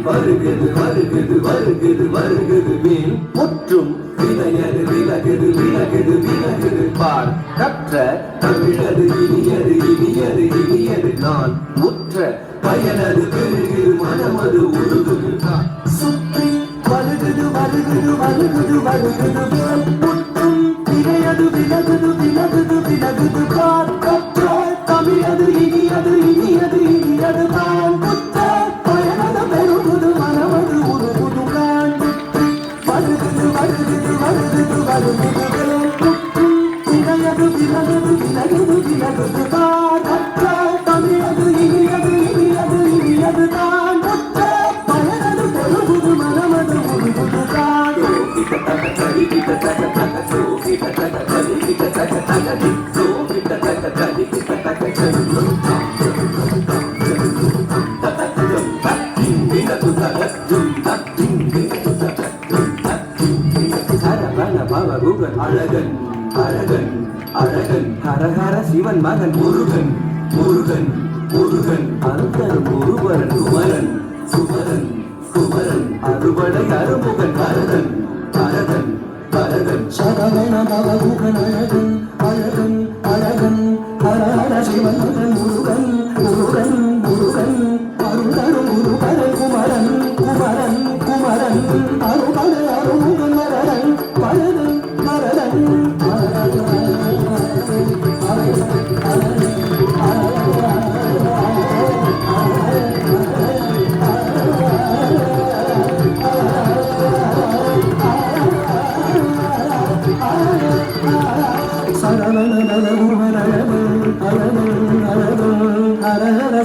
வருகிறது வருகிறது வருகிறது வருகிறது மேல் முற்றும் விலகது விலகது விலகது விலகது பார் கற்ற தமிழது இனியது இனியது இனியது நான் முற்ற பயனது பெருகுது மனமது உருகுது சுற்றி வருகுது வருகுது வருகுது வருகுது மேல் முற்றும் விலையது விலகுது விலகுது விலகுது பார் கற்ற தமிழது இனியது இனியது இனியது நான் முற்ற பயனது பெருகுது மனமது உருகுது நான் வருகுது வருகுது வருகுது வருகுது மேல் முற்றும் விலையது விலகுது விலகுது விலகுது பார் கற்ற தமிழது இனியது இனியது இனியது நான் முற்ற பயனது பெருகுது மனமது உருகுது நான் அழகன் அழகன் அழகன் ஹரஹர சிவன் மகன் முருகன் முருகன் முருகன் அருகன் முருகன் குமரன் குமரன் குமரன் அறுபடை அருமுகன் பரதன் பரதன் பரதன் சரவண பவமுகன் அழகன் அழகன் அழகன் ஹரஹர சிவன் மகன் முருகன் முருகன் முருகன் அருகன் முருகன் குமரன் குமரன் குமரன் அறுபடை அருமுகன் மரதன் பரதன் பரதன்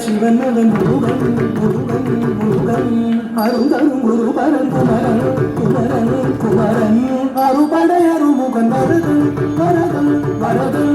சிவன் மகன் முருகன் முருகன் முருகன் அருங்கன் குருபரன் குமரன் குமரன் குமரன் அறுபடை அருமுகன் வரதன் வரதன் வரதன்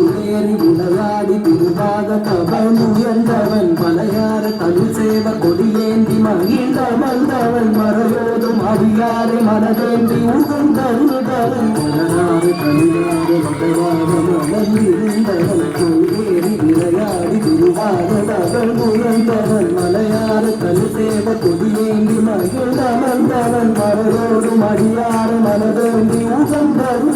விளையாடி திருவாக தவன் உயர்ந்தவன் மலையார தமிழ் சேவ கொடியேந்தி மகிழ்ந்த வந்தவன் மறையோதும் அடியாரை மனதேந்தி உகந்தவன் மலராறு கலியாறு மகவாக மலர்ந்திருந்தவன் கொள்வேறி விளையாடி திருவாக தவன் உயர்ந்தவன் மலையார தமிழ் சேவ கொடியேந்தி மகிழ்ந்த வந்தவன் மறையோதும் அடியாரை மனதேந்தி உகந்தவன்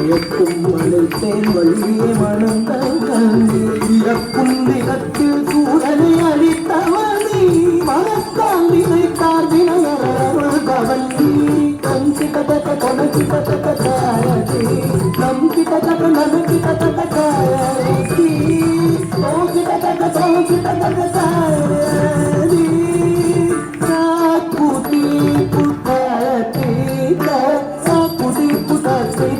இறக்கும் மலைத்தேன் வழியே மனம் தங்கி இறக்கும் திகத்தில் சூழலை அழித்தவனி மனத்தால் நினைத்தார் வினையறவன் கஞ்சிக்கதக்க கொனச்சிக்கதக்க காயி நம்பிக்கதக்க நம்பிக்கதக்க காயி சோகிக்கதக்க சோகிக்கதக்க காயி சாக்குதி புத்தகத்தி சாக்குதி புத்தகத்தி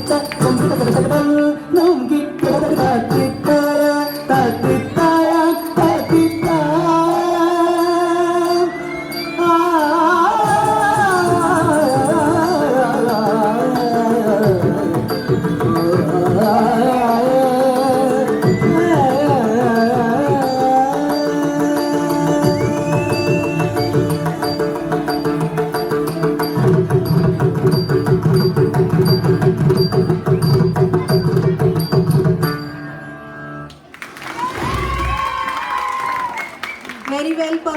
very well performed.